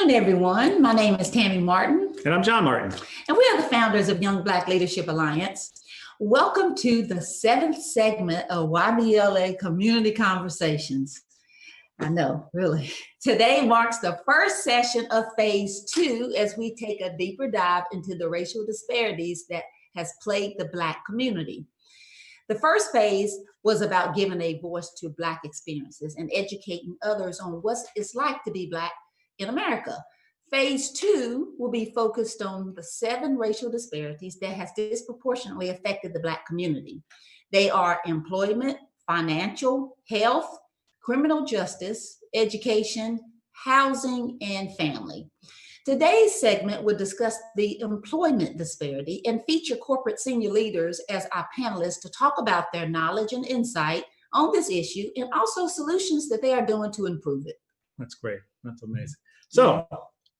afternoon, everyone. My name is Tammy Martin. And I'm John Martin. And we are the founders of Young Black Leadership Alliance. Welcome to the 7th segment of YBLA Community Conversations. I know, really. Today marks the first session of phase 2 as we take a deeper dive into the racial disparities that has plagued the Black community. The first phase was about giving a voice to Black experiences and educating others on what it's like to be Black in America. Phase 2 will be focused on the 7 racial disparities that has disproportionately affected the Black community. They are employment, financial, health, criminal justice, education, housing, and family. Today's segment will discuss the employment disparity and feature corporate senior leaders as our panelists to talk about their knowledge and insight on this issue and also solutions that they are doing to improve it. That's great. That's amazing. So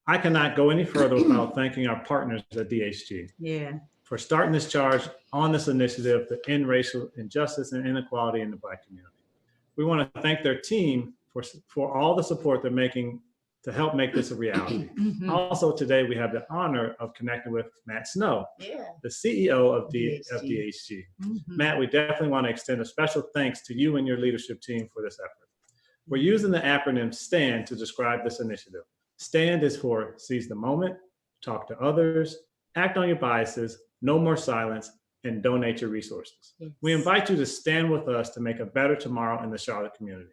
I cannot go any further without thanking our partners at DHG for starting this charge on this initiative to end racial injustice and inequality in the Black community. We want to thank their team for all the support they're making to help make this a reality. Also today, we have the honor of connecting with Matt Snow, the CEO of DHG. Matt, we definitely want to extend a special thanks to you and your leadership team for this effort. We're using the acronym STAND to describe this initiative. STAND is for seize the moment, talk to others, act on your biases, no more silence, and donate your resources. We invite you to stand with us to make a better tomorrow in the Charlotte community.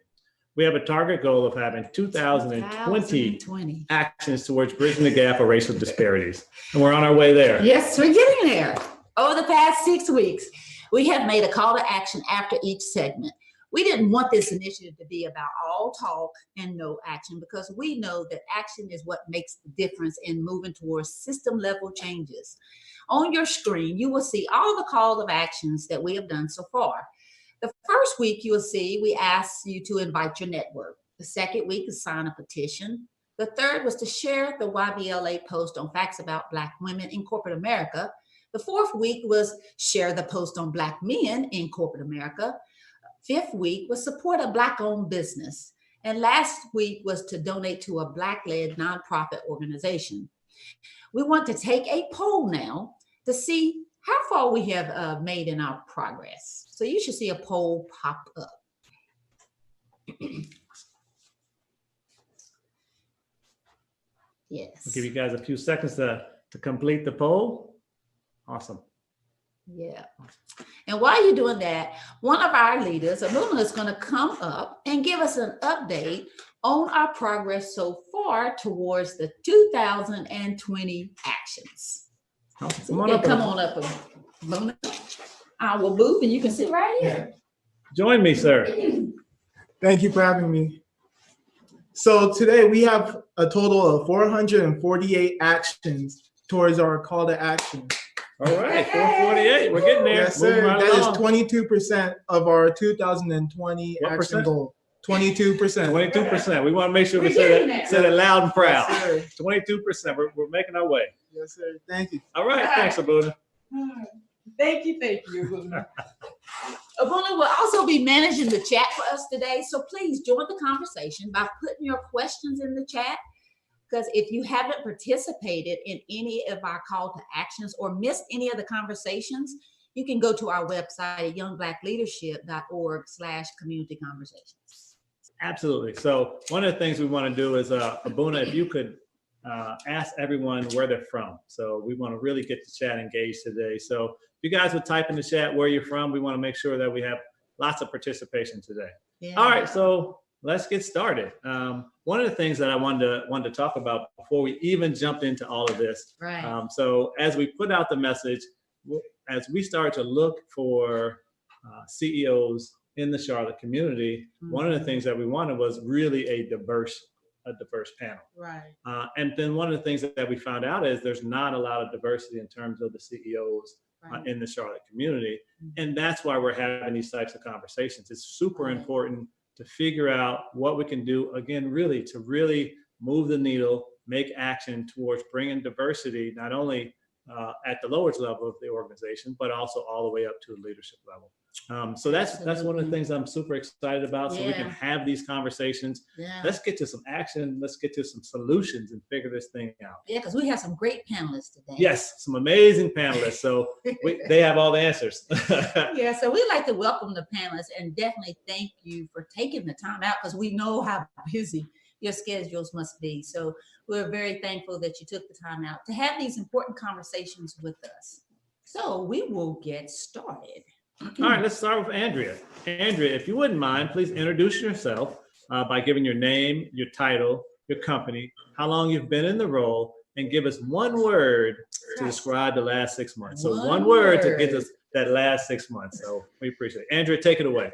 We have a target goal of having 2,020 actions towards bridging the gap of racial disparities. And we're on our way there. Yes, we're getting there. Over the past 6 weeks, we have made a call to action after each segment. We didn't want this initiative to be about all talk and no action because we know that action is what makes the difference in moving towards system level changes. On your screen, you will see all the call of actions that we have done so far. The first week you will see we asked you to invite your network. The second week is sign a petition. The third was to share the YBLA post on facts about Black women in corporate America. The fourth week was share the post on Black men in corporate America. Fifth week was support a Black-owned business. And last week was to donate to a Black-led nonprofit organization. We want to take a poll now to see how far we have made in our progress. So you should see a poll pop up. Yes. I'll give you guys a few seconds to complete the poll. Awesome. Yeah. And while you're doing that, one of our leaders, Abuna, is going to come up and give us an update on our progress so far towards the 2020 actions. So come on up, Abuna. I will move and you can sit right here. Join me, sir. Thank you for having me. So today we have a total of 448 actions towards our call to action. All right, 448. We're getting there. Yes, sir. That is 22% of our 2020 action goal. 22%. 22%. We want to make sure we say that loud and proud. Yes, 22%. We're making our way. Yes, sir. Thank you. All right. Thanks, Abuna. Thank you, Abuna. Abuna will also be managing the chat for us today, so please join the conversation by putting your questions in the chat. Because if you haven't participated in any of our call to actions or missed any of the conversations, you can go to our website at youngblackleadership.org/community conversations. Absolutely. So one of the things we want to do is, Abuna, if you could ask everyone where they're from. So we want to really get the chat engaged today. So if you guys would type in the chat where you're from, we want to make sure that we have lots of participation today. Yeah. All right. So let's get started. One of the things that I wanted to talk about before we even jump into all of this. Right. So as we put out the message, as we start to look for CEOs in the Charlotte community, one of the things that we wanted was really a diverse panel. Right. And then one of the things that we found out is there's not a lot of diversity in terms of the CEOs in the Charlotte community. And that's why we're having these types of conversations. It's super important to figure out what we can do, again, really to move the needle, make action towards bringing diversity, not only at the lowest level of the organization, but also all the way up to the leadership level. So that's one of the things I'm super excited about. So we can have these conversations. Let's get to some action. Let's get to some solutions and figure this thing out. Yeah, because we have some great panelists today. Yes, some amazing panelists. So they have all the answers. Yeah, so we'd like to welcome the panelists and definitely thank you for taking the time out, because we know how busy your schedules must be. So we're very thankful that you took the time out to have these important conversations with us. So we will get started. All right, let's start with Andrea. Andrea, if you wouldn't mind, please introduce yourself by giving your name, your title, your company, how long you've been in the role, and give us one word to describe the last 6 months. So one word to get us that last 6 months. So we appreciate it. Andrea, take it away.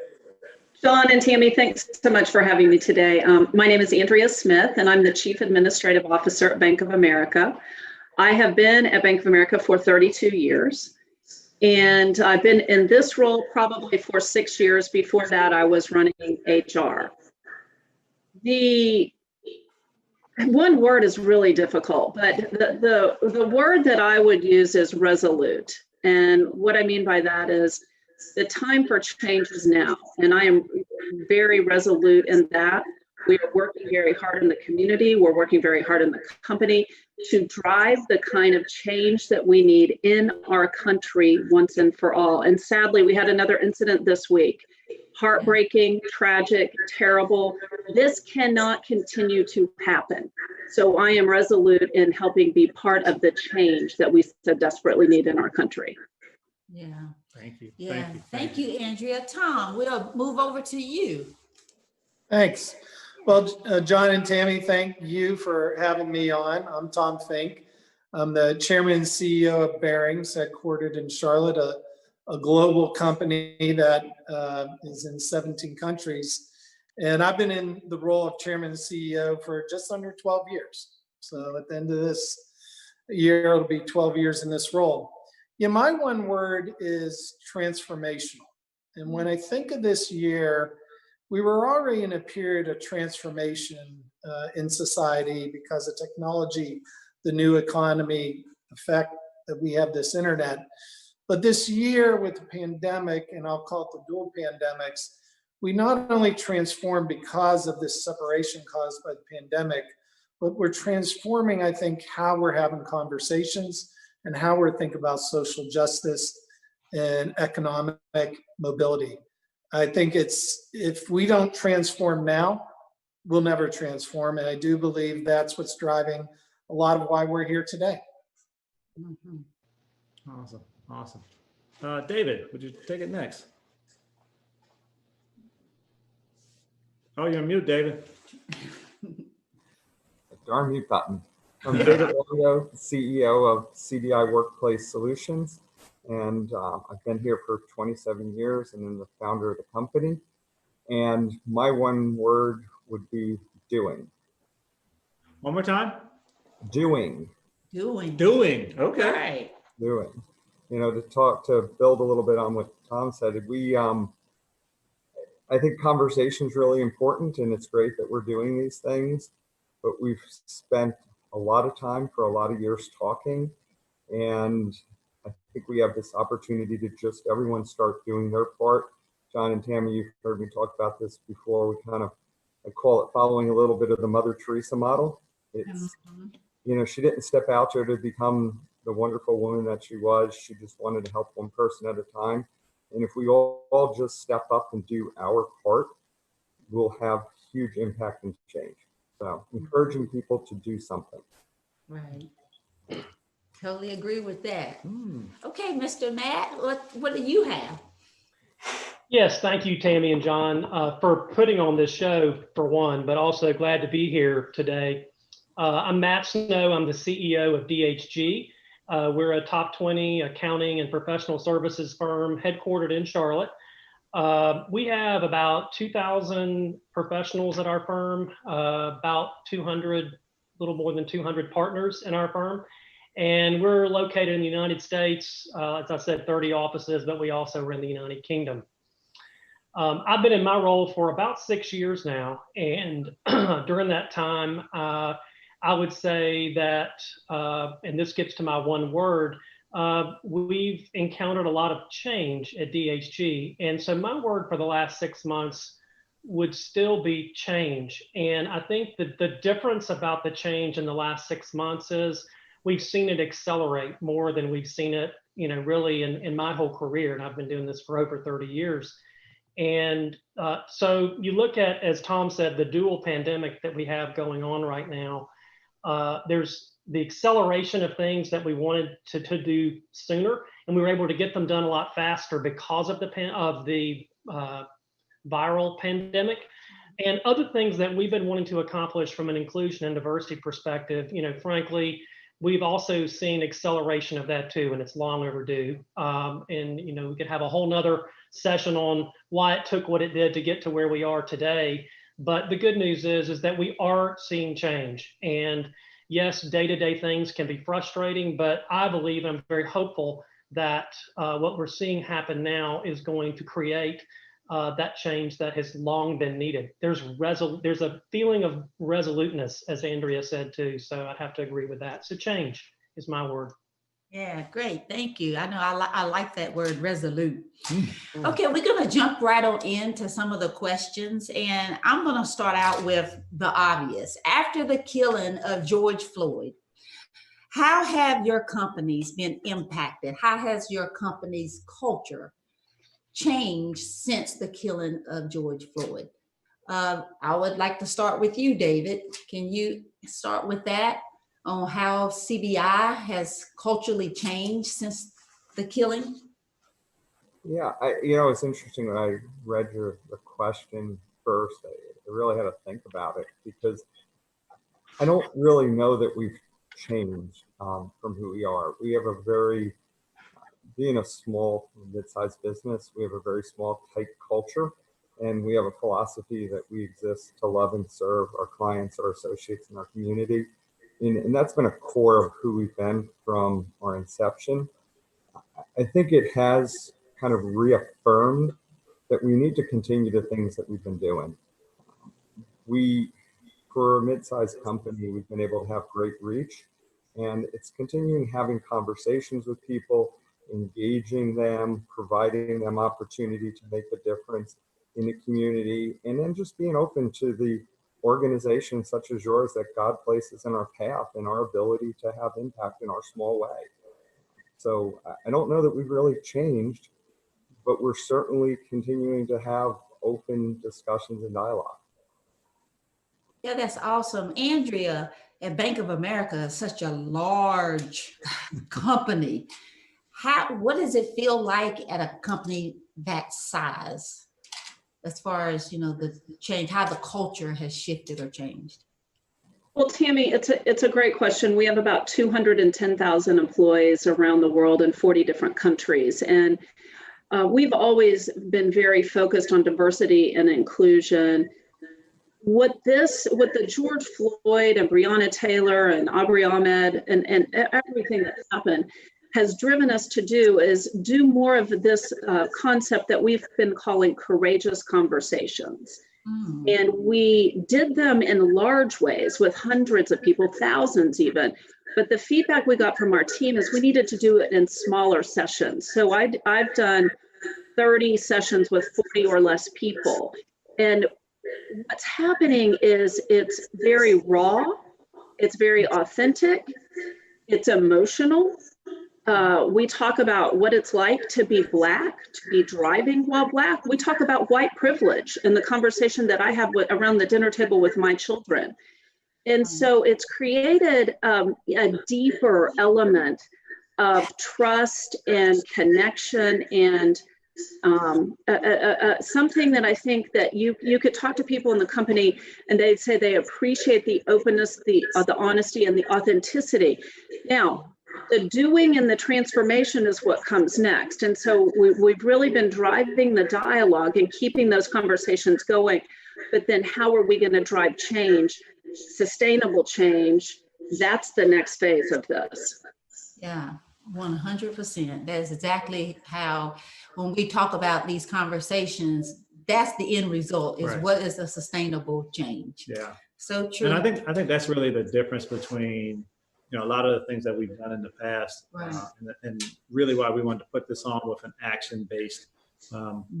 John and Tammy, thanks so much for having me today. My name is Andrea Smith, and I'm the Chief Administrative Officer at Bank of America. I have been at Bank of America for 32 years. And I've been in this role probably for 6 years. Before that, I was running HR. The one word is really difficult, but the word that I would use is resolute. And what I mean by that is the time for change is now. And I am very resolute in that. We are working very hard in the community. We're working very hard in the company to drive the kind of change that we need in our country once and for all. And sadly, we had another incident this week. Heartbreaking, tragic, terrible. This cannot continue to happen. So I am resolute in helping be part of the change that we so desperately need in our country. Yeah. Thank you. Yeah. Thank you, Andrea. Tom, we'll move over to you. Thanks. Well, John and Tammy, thank you for having me on. I'm Tom Fink. I'm the chairman and CEO of Barings, headquartered in Charlotte, a global company that is in 17 countries. And I've been in the role of chairman and CEO for just under 12 years. So at the end of this year, it'll be 12 years in this role. Yeah, my one word is transformational. And when I think of this year, we were already in a period of transformation in society because of technology, the new economy, the fact that we have this internet. But this year with the pandemic, and I'll call it the dual pandemics, we not only transformed because of this separation caused by the pandemic, but we're transforming, I think, how we're having conversations and how we're thinking about social justice and economic mobility. I think if we don't transform now, we'll never transform. And I do believe that's what's driving a lot of why we're here today. Mm-hmm. Awesome. David, would you take it next? Oh, you're on mute, David. Darn mute button. I'm David Longo, CEO of CDI Workplace Solutions. And I've been here for 27 years and I'm the founder of the company. And my one word would be doing. One more time. Doing. Okay. Right. Doing. You know, to build a little bit on what Tom said, I think conversation is really important and it's great that we're doing these things, but we've spent a lot of time for a lot of years talking, and I think we have this opportunity to just everyone start doing their part. John and Tammy, you've heard me talk about this before. I call it following a little bit of the Mother Teresa model. It's, you know, she didn't step out there to become the wonderful woman that she was. She just wanted to help one person at a time. And if we all just step up and do our part, we'll have huge impact and change. So encouraging people to do something. Right. Totally agree with that. Okay, Mr. Matt, what do you have? Yes, thank you, Tammy and John, for putting on this show, for one, but also glad to be here today. I'm Matt Snow. I'm the CEO of DHG. We're a top 20 accounting and professional services firm headquartered in Charlotte. We have about 2,000 professionals at our firm, about 200, a little more than 200 partners in our firm. And we're located in the United States, as I said, 30 offices, but we also are in the United Kingdom. I've been in my role for about 6 years now. And during that time, I would say that, and this gets to my one word, we've encountered a lot of change at DHG. And so my word for the last 6 months would still be change. And I think that the difference about the change in the last 6 months is we've seen it accelerate more than we've seen it, really in my whole career. And I've been doing this for over 30 years. And so you look at, as Tom said, the dual pandemic that we have going on right now. There's the acceleration of things that we wanted to do sooner, and we were able to get them done a lot faster because of the viral pandemic, and other things that we've been wanting to accomplish from an inclusion and diversity perspective. Frankly, we've also seen acceleration of that too, and it's long overdue. And we could have a whole nother session on why it took what it did to get to where we are today. But the good news is that we are seeing change. And yes, day-to-day things can be frustrating, but I believe, I'm very hopeful that what we're seeing happen now is going to create that change that has long been needed. There's a feeling of resoluteness, as Andrea said too, so I'd have to agree with that. So change is my word. Yeah, great. Thank you. I know I like that word, resolute. Okay, we're going to jump right on into some of the questions, and I'm going to start out with the obvious. After the killing of George Floyd, how have your companies been impacted? How has your company's culture changed since the killing of George Floyd? I would like to start with you, David. Can you start with that on how CBI has culturally changed since the killing? Yeah, it's interesting when I read the question first, I really had to think about it, because I don't really know that we've changed from who we are. We have being a small, mid-sized business, we have a very small, tight culture, and we have a philosophy that we exist to love and serve our clients, our associates, and our community. And that's been a core of who we've been from our inception. I think it has kind of reaffirmed that we need to continue the things that we've been doing. For a mid-sized company, we've been able to have great reach, and it's continuing having conversations with people, engaging them, providing them opportunity to make a difference in the community, and then just being open to the organizations such as yours that God places in our path and our ability to have impact in our small way. So I don't know that we've really changed, but we're certainly continuing to have open discussions and dialogue. Yeah, that's awesome. Andrea, at Bank of America is such a large company. What does it feel like at a company that size, as far as the change, how the culture has shifted or changed? Well, Tammy, it's a great question. We have about 210,000 employees around the world in 40 different countries, and we've always been very focused on diversity and inclusion. What the George Floyd and Breonna Taylor and Aubrey Ahmed and everything that's happened has driven us to do is do more of this concept that we've been calling courageous conversations. And we did them in large ways with hundreds of people, thousands even. But the feedback we got from our team is we needed to do it in smaller sessions. So I've done 30 sessions with 40 or less people. And what's happening is it's very raw, it's very authentic, it's emotional. We talk about what it's like to be Black, to be driving while Black. We talk about white privilege in the conversation that I have around the dinner table with my children. And so it's created a deeper element of trust and connection and something that I think that you could talk to people in the company and they'd say they appreciate the openness, the honesty, and the authenticity. Now, the doing and the transformation is what comes next. And so we've really been driving the dialogue and keeping those conversations going. But then how are we going to drive change, sustainable change? That's the next phase of this. Yeah, 100%. That's exactly how, when we talk about these conversations, that's the end result, is right. What is a sustainable change? Yeah. So true. And I think that's really the difference between, you know, a lot of the things that we've done in the past, Right. and really why we wanted to put this on with an action-based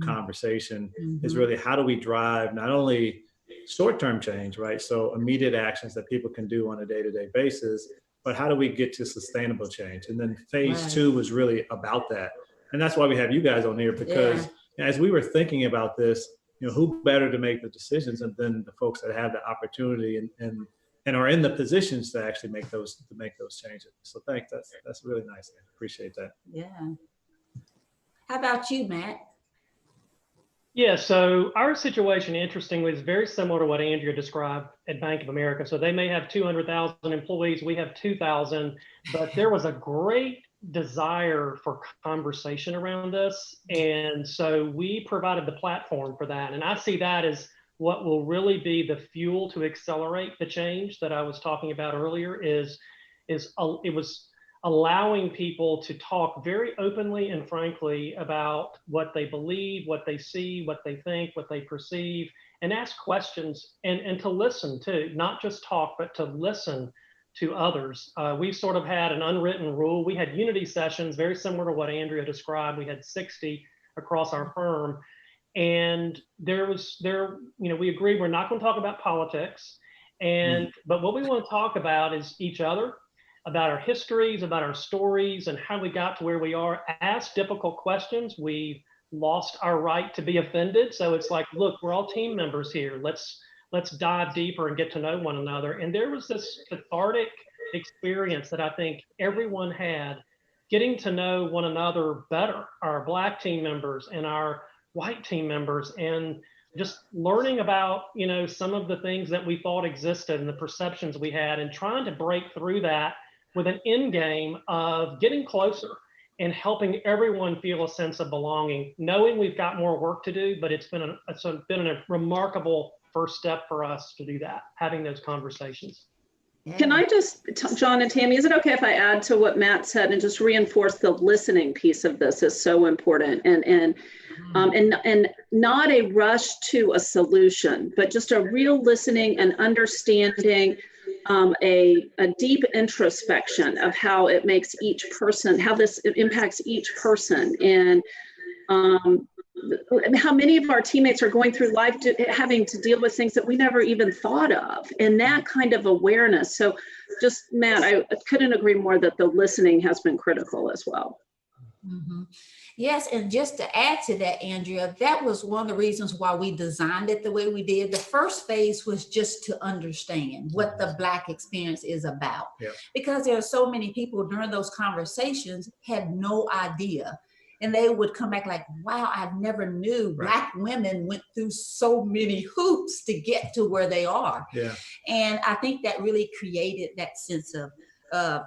conversation is really how do we drive not only short-term change, right? So immediate actions that people can do on a day-to-day basis, but how do we get to sustainable change? And then phase two was really about that. And that's why we have you guys on here, because as we were thinking about this, you know, who better to make the decisions than the folks that have the opportunity and are in the positions to actually make those changes. So thanks. That's really nice. I appreciate that. Yeah. How about you, Matt? Yeah, so our situation, interestingly, is very similar to what Andrea described at Bank of America. So they may have 200,000 employees, we have 2,000, but there was a great desire for conversation around this. And so we provided the platform for that. And I see that as what will really be the fuel to accelerate the change that I was talking about earlier it was allowing people to talk very openly and frankly about what they believe, what they see, what they think, what they perceive, and ask questions and to listen too, not just talk, but to listen to others. We sort of had an unwritten rule. We had unity sessions, very similar to what Andrea described. We had 60 across our firm. And we agreed we're not going to talk about politics. But what we want to talk about is each other, about our histories, about our stories, and how we got to where we are. Ask difficult questions. We lost our right to be offended. So it's like, look, we're all team members here. Let's dive deeper and get to know one another. And there was this cathartic experience that I think everyone had, getting to know one another better, our Black team members and our white team members, and just learning about, you know, some of the things that we thought existed and the perceptions we had, and trying to break through that with an end game of getting closer and helping everyone feel a sense of belonging, knowing we've got more work to do, but it's been a remarkable first step for us to do that, having those conversations. Yeah. Can I just, John and Tammy, is it okay if I add to what Matt said and just reinforce the listening piece of this is so important, and not a rush to a solution, but just a real listening and understanding, a deep introspection of how it makes each person, how this impacts each person, and how many of our teammates are going through life having to deal with things that we never even thought of, and that kind of awareness. So just, Matt, I couldn't agree more that the listening has been critical as well. Mm-hmm. Yes, and just to add to that, Andrea, that was one of the reasons why we designed it the way we did. The first phase was just to understand what the Black experience is about, because there are so many people during those conversations had no idea. And they would come back like, wow, I never knew Black women went through so many hoops to get to where they are. Yeah. And I think that really created that sense of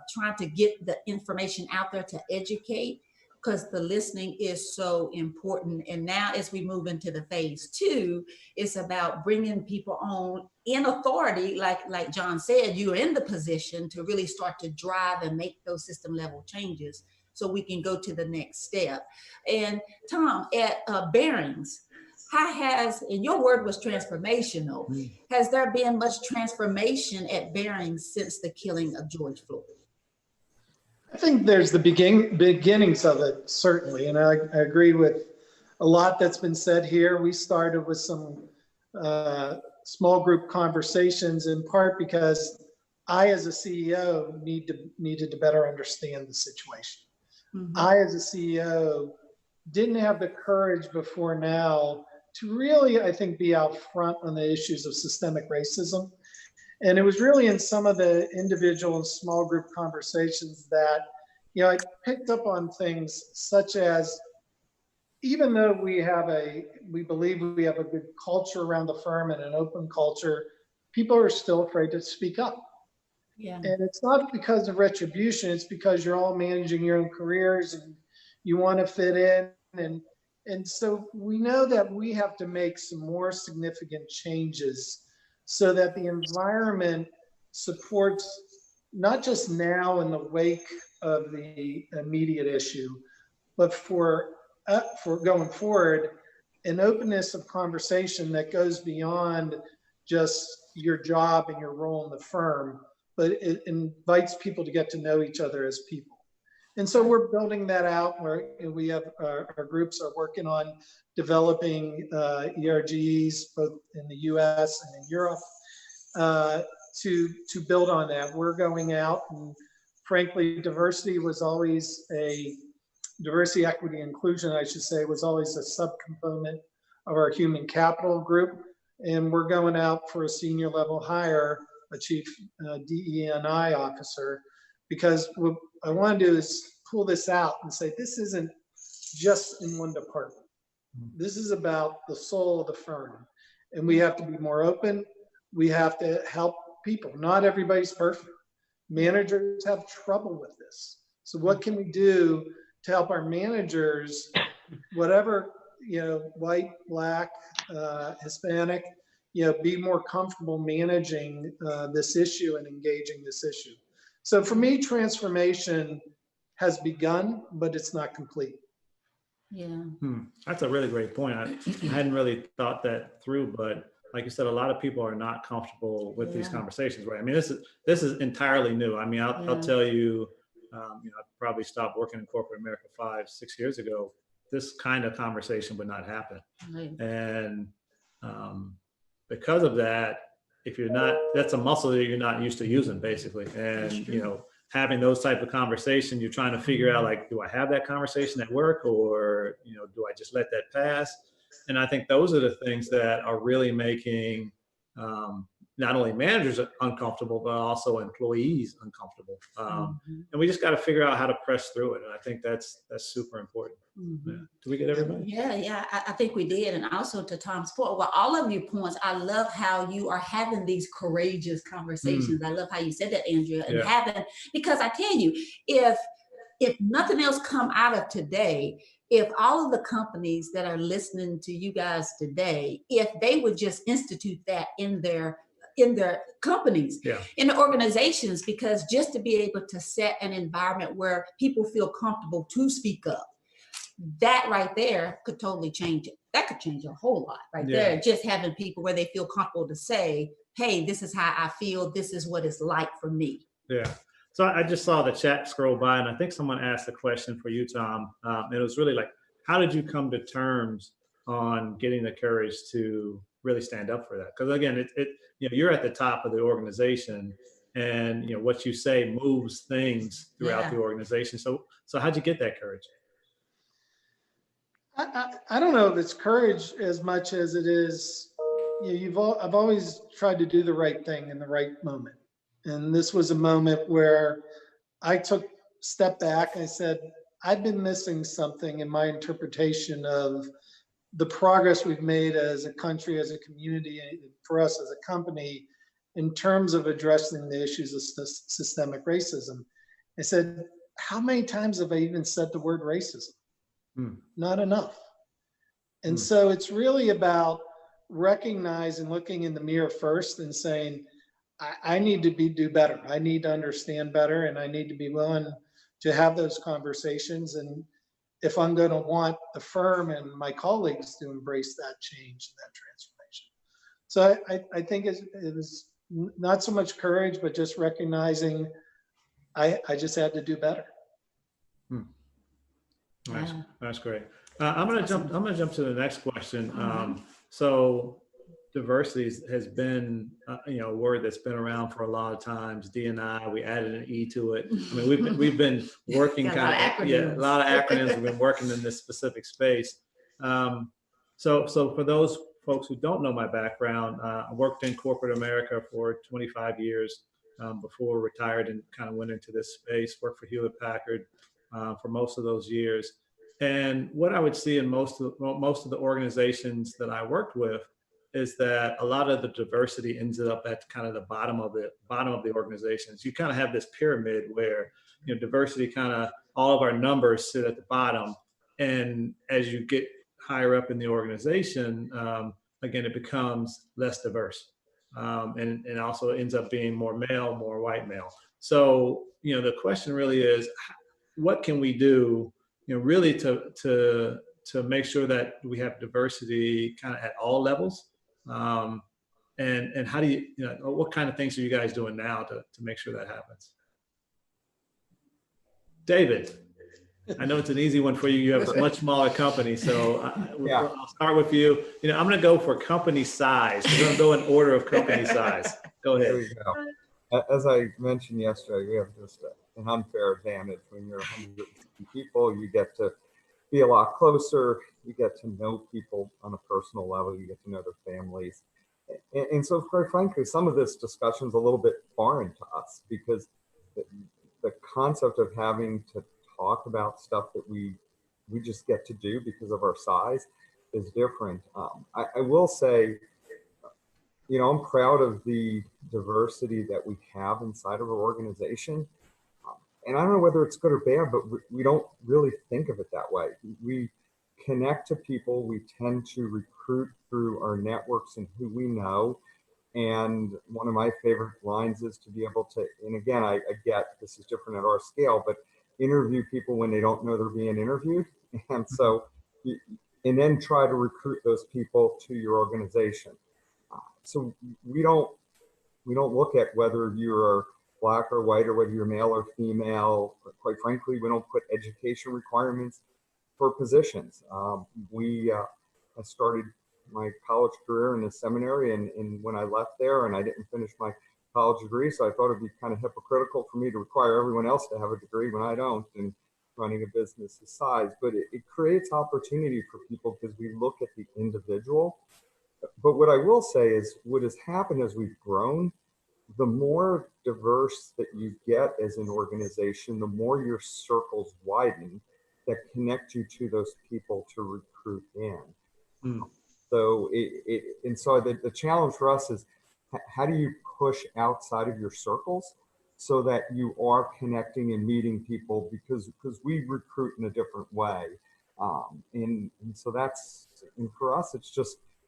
trying to get the information out there to educate, because the listening is so important. And now as we move into the phase two, it's about bringing people on in authority. Like John said, you're in the position to really start to drive and make those system level changes, so we can go to the next step. And Tom, at Barings, how has, and your word was transformational, has there been much transformation at Barings since the killing of George Floyd? I think there's the beginnings of it, certainly. And I agree with a lot that's been said here. We started with some small group conversations, in part because I, as a CEO, needed to better understand the situation. I, as a CEO, didn't have the courage before now to really, I think, be out front on the issues of systemic racism. And it was really in some of the individual and small group conversations that, you know, I picked up on things such as, even though we believe we have a good culture around the firm and an open culture, people are still afraid to speak up. Yeah. And it's not because of retribution, it's because you're all managing your own careers and you want to fit in. And so we know that we have to make some more significant changes so that the environment supports, not just now in the wake of the immediate issue, but for going forward, an openness of conversation that goes beyond just your job and your role in the firm, but it invites people to get to know each other as people. And so we're building that out where we have our groups are working on developing ERGs both in the US and in Europe to build on that. We're going out, and frankly, diversity, equity, inclusion, I should say, was always a subcomponent of our human capital group. And we're going out for a senior level hire, a chief DE&I officer, because what I want to do is pull this out and say, this isn't just in one department. This is about the soul of the firm. And we have to be more open. We have to help people. Not everybody's perfect. Managers have trouble with this. So what can we do to help our managers, whatever, white, black, Hispanic, be more comfortable managing this issue and engaging this issue. So for me, transformation has begun, but it's not complete. Yeah. That's a really great point. I hadn't really thought that through, but like you said, a lot of people are not comfortable with these conversations, right? I mean, this is entirely new. I mean, I'll tell you, I probably stopped working in corporate America 5-6 years ago. This kind of conversation would not happen. Right. And because of that, if you're not, that's a muscle that you're not used to using, basically. And, having those type of conversations, you're trying to figure out, like, do I have that conversation at work, or, do I just let that pass? And I think those are the things that are really making not only managers uncomfortable, but also employees uncomfortable. And we just got to figure out how to press through it. And I think that's super important. Yeah. Did we get everybody? Yeah, I think we did. And also to Tom's point, well, all of your points, I love how you are having these courageous conversations. I love how you said that, Andrea, and because I tell you, if nothing else come out of today, if all of the companies that are listening to you guys today, if they would just institute that in their companies, in the organizations, because just to be able to set an environment where people feel comfortable to speak up, that right there could totally change it. That could change a whole lot right there. Just having people where they feel comfortable to say, hey, this is how I feel. This is what it's like for me. Yeah. So I just saw the chat scroll by, and I think someone asked a question for you, Tom. And it was really like, how did you come to terms on getting the courage to really stand up for that? Because again, you're at the top of the organization, and what you say moves things throughout the organization. So how'd you get that courage? I don't know if it's courage as much as it is, I've always tried to do the right thing in the right moment. And this was a moment where I took a step back. I said, I've been missing something in my interpretation of the progress we've made as a country, as a community, and for us as a company, in terms of addressing the issues of systemic racism. I said, how many times have I even said the word racism? Not enough. And so it's really about recognizing, looking in the mirror first and saying, I need to do better. I need to understand better, and I need to be willing to have those conversations. And if I'm going to want the firm and my colleagues to embrace that change and that transformation. So I think it was not so much courage, but just recognizing I just had to do better. Nice. That's great. I'm gonna jump to the next question. So diversity has been a word that's been around for a lot of times. D&I, we added an E to it. I mean, we've been working a lot of acronyms. We've been working in this specific space. So for those folks who don't know my background, I worked in corporate America for 25 years before retired, and kind of went into this space. Worked for Hewlett Packard for most of those years. And what I would see in most of the organizations that I worked with is that a lot of the diversity ends up at kind of the bottom of the organizations. You kind of have this pyramid where diversity kind of, all of our numbers sit at the bottom, and as you get higher up in the organization, again, it becomes less diverse, and also ends up being more male, more white male. So the question really is, what can we do really to make sure that we have diversity kind of at all levels, And how do you, what kind of things are you guys doing now to make sure that happens? David, I know it's an easy one for you. You have a much smaller company, so I'll start with you. I'm going to go for company size. We're going to go in order of company size. Go ahead. There you go. As I mentioned yesterday, we have just an unfair advantage. When you're 150 people, you get to be a lot closer. You get to know people on a personal level. You get to know their families. And so, quite frankly, some of this discussion is a little bit foreign to us because the concept of having to talk about stuff that we just get to do because of our size is different. I will say, I'm proud of the diversity that we have inside of our organization. And I don't know whether it's good or bad, but we don't really think of it that way. We connect to people. We tend to recruit through our networks and who we know. And one of my favorite lines is to be able to, and again, I get this is different at our scale, but interview people when they don't know they're being interviewed. And so, and then try to recruit those people to your organization. So we don't look at whether you're Black or white or whether you're male or female. Quite frankly, we don't put education requirements for positions. I started my college career in a seminary, and when I left there, and I didn't finish my college degree, so I thought it'd be kind of hypocritical for me to require everyone else to have a degree when I don't, and running a business this size. But it creates opportunity for people because we look at the individual. But what I will say is what has happened as we've grown, the more diverse that you get as an organization, the more your circles widen that connect you to those people to recruit in. So the challenge for us is how do you push outside of your circles so that you are connecting and meeting people because we recruit in a different way. And so and for us,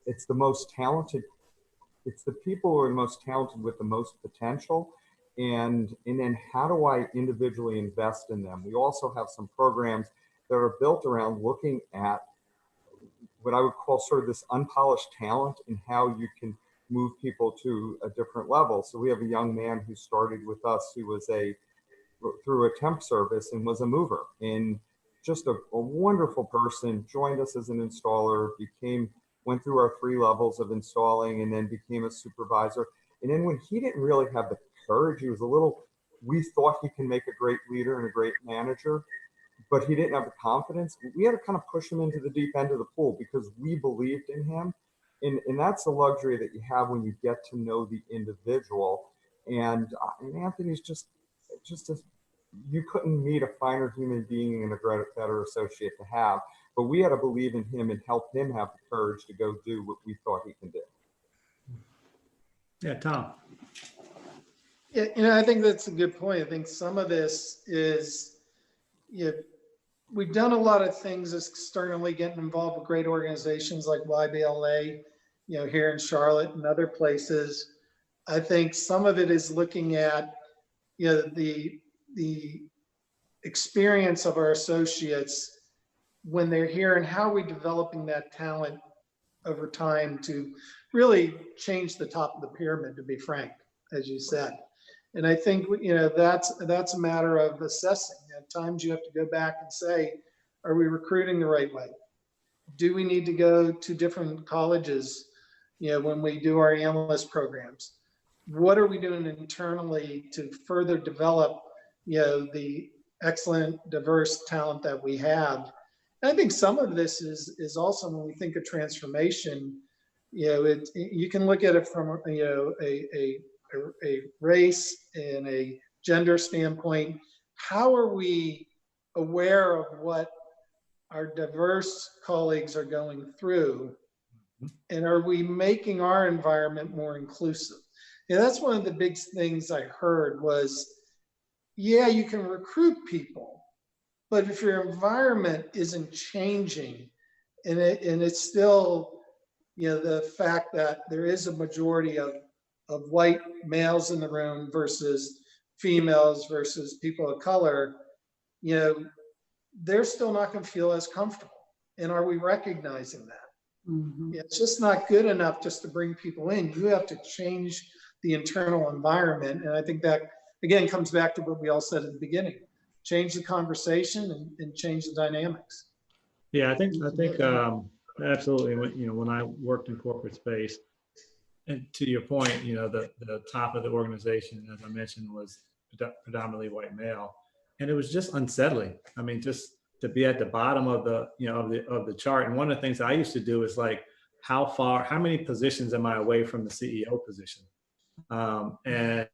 it's the most talented. It's the people who are the most talented with the most potential. And then how do I individually invest in them? We also have some programs that are built around looking at what I would call sort of this unpolished talent and how you can move people to a different level. So we have a young man who started with us who was through a temp service and was a mover, and just a wonderful person, joined us as an installer, went through our 3 levels of installing, and then became a supervisor. And then when he didn't really have the courage, we thought he can make a great leader and a great manager, but he didn't have the confidence. We had to kind of push him into the deep end of the pool because we believed in him. And that's the luxury that you have when you get to know the individual. And Anthony's you couldn't meet a finer human being and a better associate to have. But we had to believe in him and help him have the courage to go do what we thought he can do. Yeah, Tom. Yeah, I think that's a good point. I think some of this is, we've done a lot of things externally, getting involved with great organizations like YBLA, here in Charlotte and other places. I think some of it is looking at, the experience of our associates when they're here and how are we developing that talent over time to really change the top of the pyramid, to be frank, as you said. And I think, that's a matter of assessing. At times you have to go back and say, are we recruiting the right way? Do we need to go to different colleges, when we do our analyst programs? What are we doing internally to further develop, the excellent, diverse talent that we have? And I think some of this is also when we think of transformation, you can look at it from, a race and a gender standpoint. How are we aware of what our diverse colleagues are going through? And are we making our environment more inclusive? That's one of the big things I heard was, you can recruit people, but if your environment isn't changing and it's still, the fact that there is a majority of white males in the room versus females versus people of color, they're still not going to feel as comfortable. And are we recognizing that? Yeah, it's just not good enough just to bring people in. You have to change the internal environment. And I think that, again, comes back to what we all said at the beginning. Change the conversation and change the dynamics. Yeah, I think absolutely. When I worked in corporate space, and to your point, the top of the organization, as I mentioned, was predominantly white male, and it was just unsettling. I mean, just to be at the bottom of the chart. And one of the things I used to do is like, how many positions am I away from the CEO position? And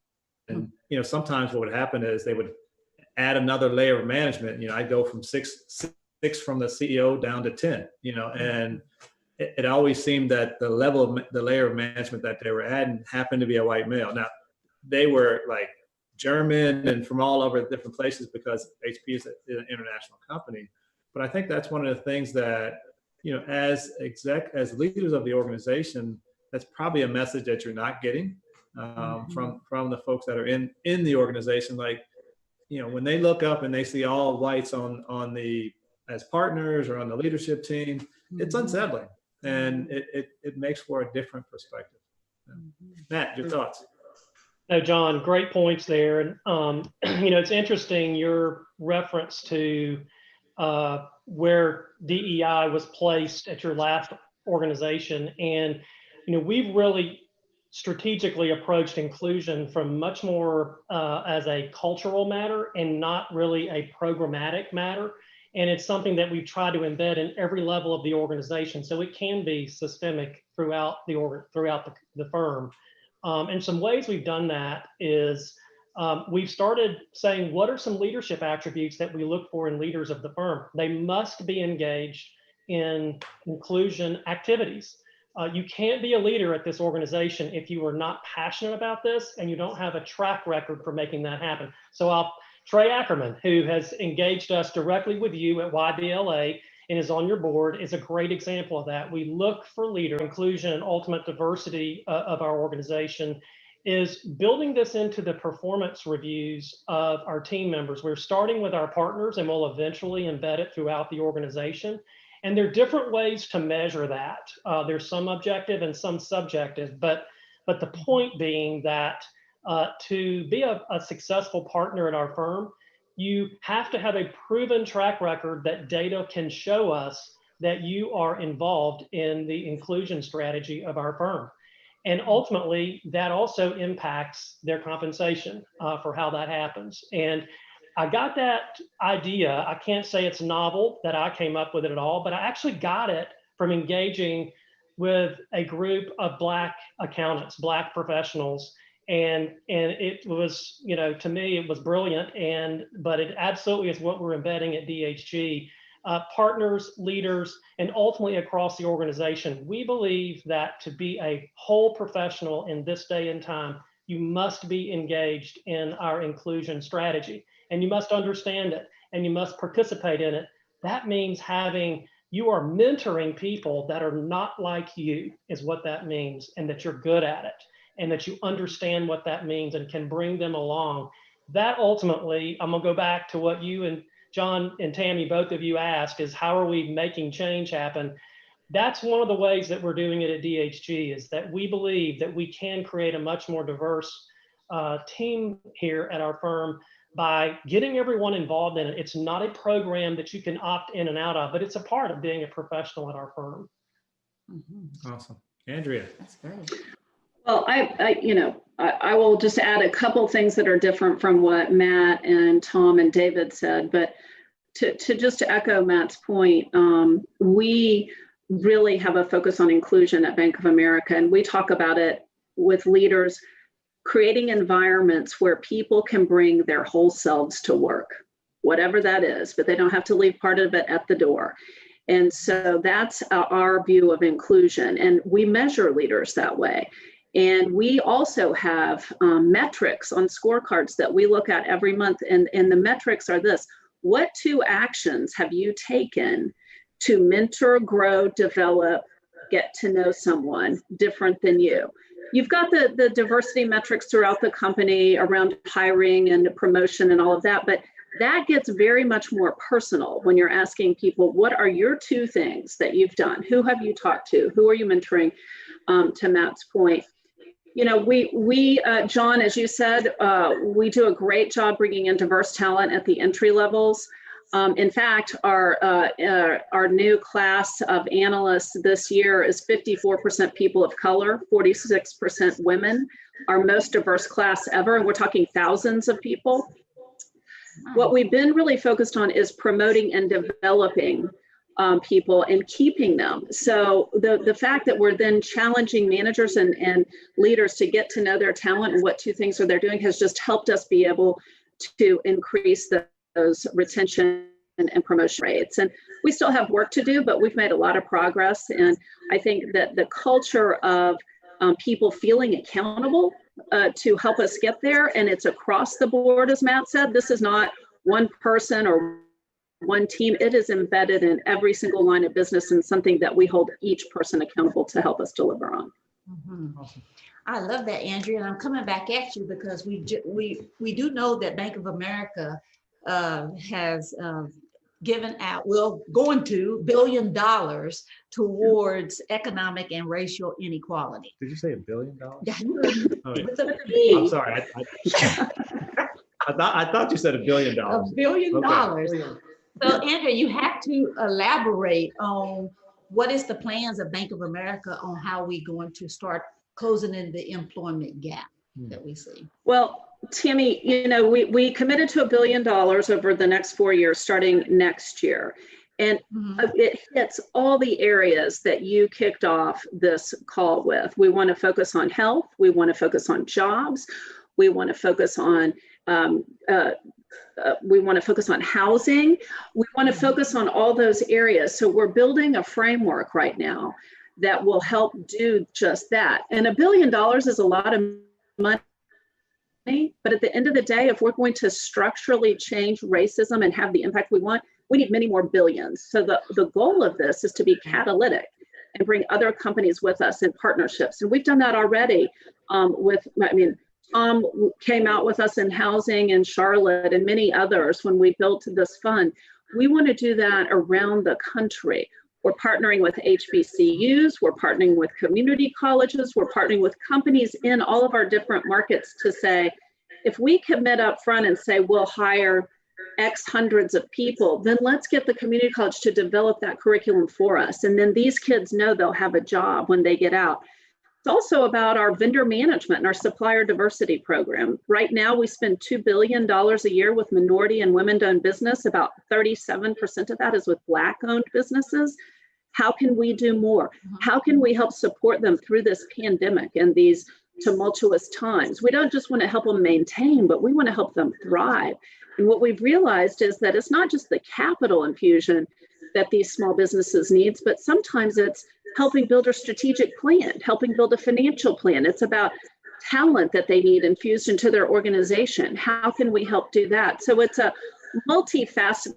sometimes what would happen is they would add another layer of management. I'd go from six from the CEO down to 10. And it always seemed that the layer of management that they were adding happened to be a white male. Now, they were like German and from all over different places because HP is an international company. But I think that's one of the things that, as leaders of the organization, that's probably a message that you're not getting from the folks that are in the organization. Like, when they look up and they see all whites as partners or on the leadership team, it's unsettling. And it makes for a different perspective. Matt, your thoughts? No, John, great points there. And, it's interesting, your reference to where DEI was placed at your last organization. And, we've really strategically approached inclusion from much more as a cultural matter and not really a programmatic matter. And it's something that we've tried to embed in every level of the organization, so it can be systemic throughout the firm. And some ways we've done that is we've started saying, what are some leadership attributes that we look for in leaders of the firm? They must be engaged in inclusion activities. You can't be a leader at this organization if you are not passionate about this and you don't have a track record for making that happen. So Trey Ackerman, who has engaged us directly with you at YBLA and is on your board, is a great example of that. We look for leader inclusion and ultimate diversity of our organization, is building this into the performance reviews of our team members. We're starting with our partners and we'll eventually embed it throughout the organization. And there are different ways to measure that. There's some objective and some subjective, but the point being that to be a successful partner at our firm, you have to have a proven track record that data can show us that you are involved in the inclusion strategy of our firm. And ultimately, that also impacts their compensation for how that happens. And I got that idea. I can't say it's novel that I came up with it at all, but I actually got it from engaging with a group of Black accountants, Black professionals. And it was, to me, it was brilliant. But it absolutely is what we're embedding at DHG. Partners, leaders, and ultimately across the organization. We believe that to be a whole professional in this day and time, you must be engaged in our inclusion strategy, and you must understand it, and you must participate in it. That means you are mentoring people that are not like you, is what that means, and that you're good at it, and that you understand what that means and can bring them along. That ultimately, I'm gonna go back to what you and John and Tammy, both of you asked, is how are we making change happen? That's one of the ways that we're doing it at DHG, is that we believe that we can create a much more diverse team here at our firm by getting everyone involved in it. It's not a program that you can opt in and out of, but it's a part of being a professional at our firm. Awesome. Andrea. That's great. Well, I will just add a couple things that are different from what Matt and Tom and David said, but to echo Matt's point, we really have a focus on inclusion at Bank of America, and we talk about it with leaders, creating environments where people can bring their whole selves to work, whatever that is, but they don't have to leave part of it at the door. And so that's our view of inclusion, and we measure leaders that way. And we also have metrics on scorecards that we look at every month. And the metrics are this: what 2 actions have you taken to mentor, grow, develop, get to know someone different than you? You've got the diversity metrics throughout the company around hiring and promotion and all of that, but that gets very much more personal when you're asking people, what are your 2 things that you've done? Who have you talked to? Who are you mentoring? To Matt's point, you know, we John, as you said, we do a great job bringing in diverse talent at the entry levels. In fact, our new class of analysts this year is 54% people of color, 46% women, our most diverse class ever. And we're talking thousands of people. What we've been really focused on is promoting and developing people and keeping them. So the fact that we're then challenging managers and leaders to get to know their talent and what 2 things are they're doing has just helped us be able to increase those retention and promotion rates. And we still have work to do, but we've made a lot of progress. And I think that the culture of people feeling accountable to help us get there, and it's across the board, as Matt said, this is not one person or one team. It is embedded in every single line of business and something that we hold each person accountable to help us deliver on. Mm-hmm. Awesome. I love that, Andrea, and I'm coming back at you because we do know that Bank of America has given out, going to $1 billion towards economic and racial inequality. Did you say $1 billion? Yeah. Oh, yeah. With a B. I'm sorry. I thought you said $1 billion. $1 billion. Okay. So, Andrea, you have to elaborate on what is the plans of Bank of America on how we're going to start closing in the employment gap that we see. Well, Tammy, you know, we committed to $1 billion over the next 4 years, starting next year. And it hits all the areas that you kicked off this call with. We want to focus on health. We want to focus on jobs. We want to focus on housing. We want to focus on all those areas. So we're building a framework right now that will help do just that. And $1 billion is a lot of money. But at the end of the day, if we're going to structurally change racism and have the impact we want, we need many more billions. So the goal of this is to be catalytic and bring other companies with us in partnerships. And we've done that already Tom came out with us in housing in Charlotte and many others when we built this fund. We want to do that around the country. We're partnering with HBCUs, we're partnering with community colleges, we're partnering with companies in all of our different markets to say, if we commit up front and say we'll hire X hundreds of people, then let's get the community college to develop that curriculum for us. And then these kids know they'll have a job when they get out. It's also about our vendor management and our supplier diversity program. Right now, we spend $2 billion a year with minority and women-owned business. About 37% of that is with Black-owned businesses. How can we do more? How can we help support them through this pandemic and these tumultuous times? We don't just want to help them maintain, but we want to help them thrive. And what we've realized is that it's not just the capital infusion that these small businesses needs, but sometimes it's helping build a strategic plan, helping build a financial plan. It's about talent that they need infused into their organization. How can we help do that? So it's a multifaceted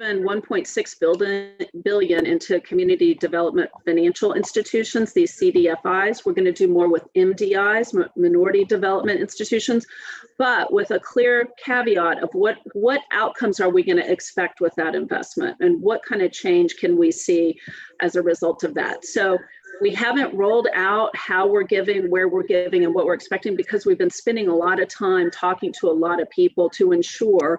$1.6 billion into community development financial institutions, these CDFIs. We're going to do more with MDIs, minority development institutions, but with a clear caveat of what outcomes are we going to expect with that investment and what kind of change can we see as a result of that. So we haven't rolled out how we're giving, where we're giving, and what we're expecting because we've been spending a lot of time talking to a lot of people to ensure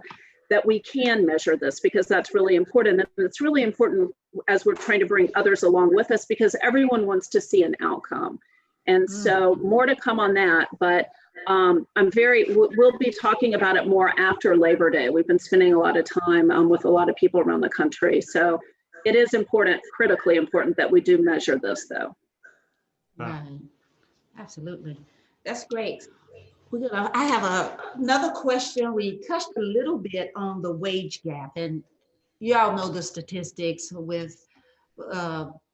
that we can measure this, because that's really important. And it's really important as we're trying to bring others along with us, because everyone wants to see an outcome. And so more to come on that, but we'll be talking about it more after Labor Day. We've been spending a lot of time with a lot of people around the country. So it is important, critically important, that we do measure this, though. Right. Absolutely. That's great. I have another question. We touched a little bit on the wage gap, and you all know the statistics with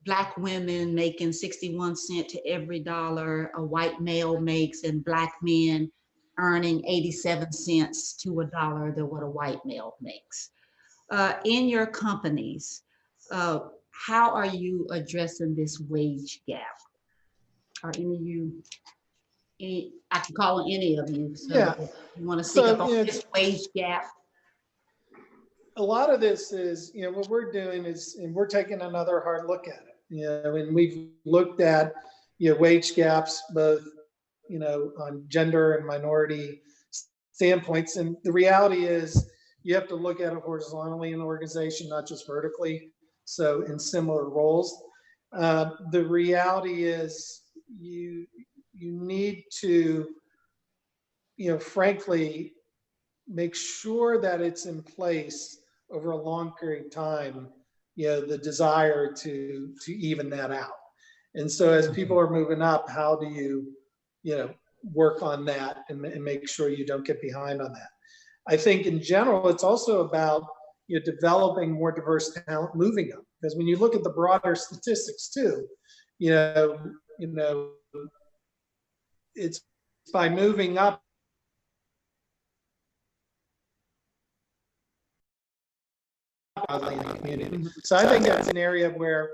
Black women making 61 cents to every dollar a white male makes, and Black men earning 87 cents to a dollar than what a white male makes. In your companies, how are you addressing this wage gap? Are any of you, I can call on any of you. So Yeah. you want to speak up on you know, this wage gap? a lot of this is, what we're doing is, and we're taking another hard look at it, and we've looked at, wage gaps, both, on gender and minority standpoints. And the reality is you have to look at it horizontally in the organization, not just vertically. So in similar roles, the reality is you need to, frankly, make sure that it's in place over a long period of time, the desire to even that out. And so as people are moving up, how do you, work on that and make sure you don't get behind on that? I think in general, it's also about, developing more diverse talent moving up. Because when you look at the broader statistics too, it's by moving up in the community. So I think that's an area where,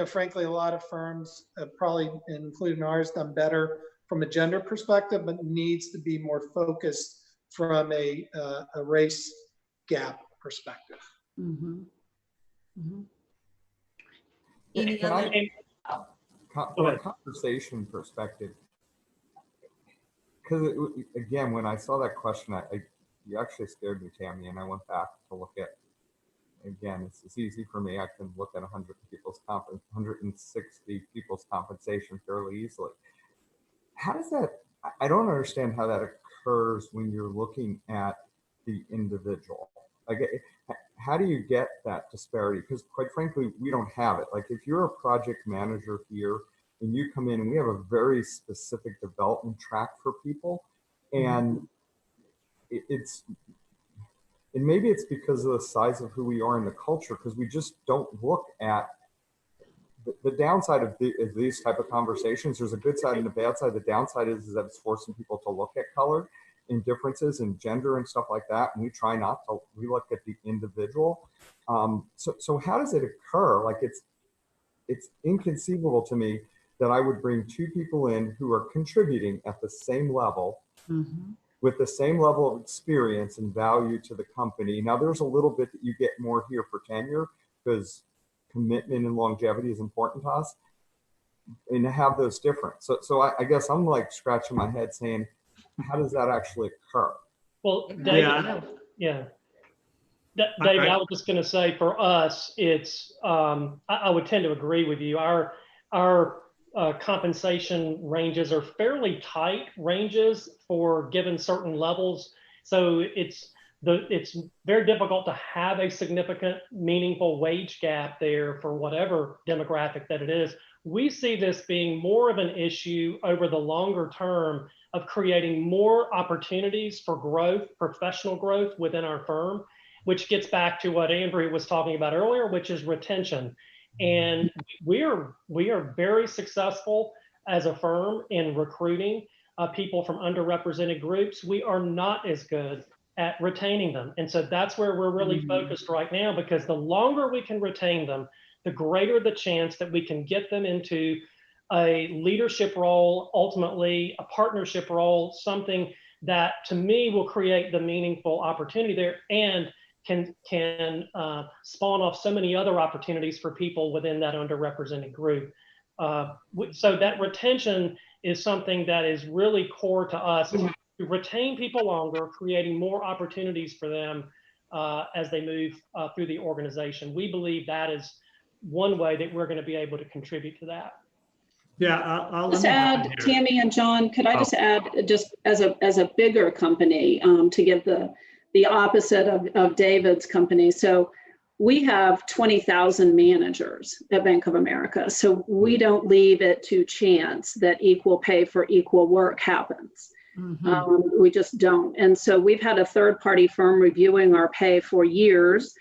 frankly, a lot of firms, probably including ours, done better from a gender perspective, but needs to be more focused from a race gap perspective. Mm-hmm. Mm-hmm. From a conversation perspective, because again, when I saw that question, you actually scared me, Tammy, and I went back to look at. Again, it's easy for me. I can look at 160 people's compensation fairly easily. How does that? I don't understand how that occurs when you're looking at the individual. Like, how do you get that disparity? Because quite frankly, we don't have it. Like, if you're a project manager here and you come in, and we have a very specific development track for people, and and maybe it's because of the size of who we are in the culture, because we just don't look at the downside of these type of conversations. There's a good side and a bad side. The downside is that it's forcing people to look at color and differences in gender and stuff like that. And we try not to, we look at the individual. So how does it occur? Like, it's inconceivable to me that I would bring two people in who are contributing at the same level, mm-hmm. with the same level of experience and value to the company. Now, there's a little bit that you get more here for tenure, because commitment and longevity is important to us, and to have those different. So I guess I'm like scratching my head saying, how does that actually occur? Well, David, yeah. David, I was just going to say, for us, it's I would tend to agree with you. Our compensation ranges are fairly tight ranges for given certain levels. So it's very difficult to have a significant, meaningful wage gap there for whatever demographic that it is. We see this being more of an issue over the longer term of creating more opportunities for growth, professional growth within our firm, which gets back to what Andrea was talking about earlier, which is retention. And we are very successful as a firm in recruiting people from underrepresented groups. We are not as good at retaining them. And so that's where we're really focused right now, because the longer we can retain them, the greater the chance that we can get them into a leadership role, ultimately a partnership role, something that to me will create the meaningful opportunity there and can spawn off so many other opportunities for people within that underrepresented group. So that retention is something that is really core to us, to retain people longer, creating more opportunities for them as they move through the organization. We believe that is one way that we're going to be able to contribute to that. Yeah, I'll Just let me jump in add, here. Tammy and John, could I just add, just as a bigger company, to give the opposite of David's company. So we have 20,000 managers at Bank of America. So we don't leave it to chance that equal pay for equal work happens. We just don't. And so we've had a third-party firm reviewing our pay for years.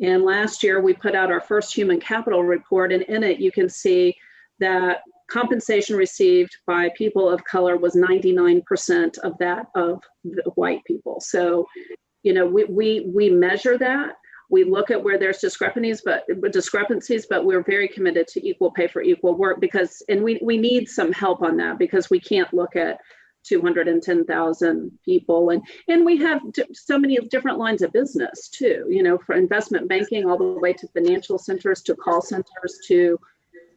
And last year we put out our first human capital report, and in it you can see that compensation received by people of color was 99% of that of the white people. So, you know, we measure that. We look at where there's discrepancies, but we're very committed to equal pay for equal work because, and we need some help on that because we can't look at 210,000 people. And we have so many different lines of business too, you know, for investment banking all the way to financial centers, to call centers, to,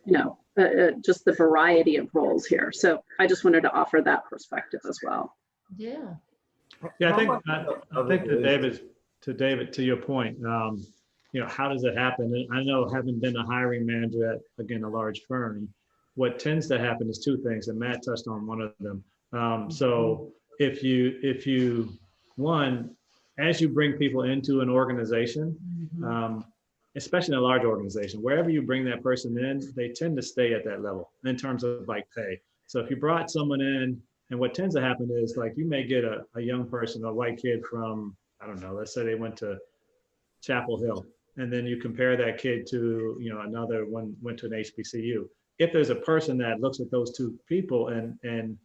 you know, just the variety of roles here. So I just wanted to offer that perspective as well. Yeah. Yeah, I think that David, to your point, you know, how does it happen? And I know, having been a hiring manager at, again, a large firm, what tends to happen is two things, and Matt touched on one of them. So if you, one, as you bring people into an organization, especially in a large organization, wherever you bring that person in, they tend to stay at that level in terms of like pay. So if you brought someone in, and what tends to happen is like you may get a young person, a white kid from, I don't know, let's say they went to Chapel Hill, and then you compare that kid to, you know, another one went to an HBCU. If there's a person that looks at those two people and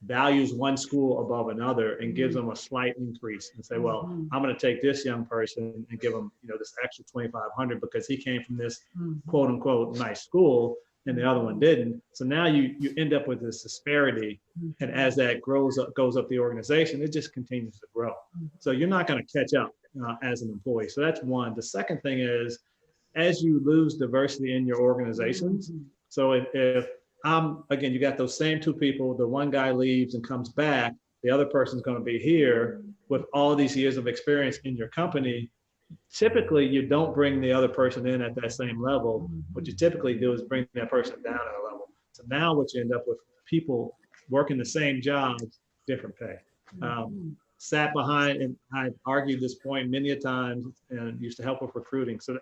values one school above another and gives them a slight increase and say, well, I'm going to take this young person and give him, you know, this extra 2,500 because he came from this quote unquote nice school and the other one didn't. So now you end up with this disparity. And as that goes up the organization, it just continues to grow. So you're not going to catch up as an employee. So that's one. The second thing is, as you lose diversity in your organizations, so if again, you got those same two people, the one guy leaves and comes back, the other person's going to be here with all these years of experience in your company. Typically, you don't bring the other person in at that same level. What you typically do is bring that person down at a level. So now what you end up with, people working the same jobs, different pay. Sat behind, and I argued this point many a times and used to help with recruiting. So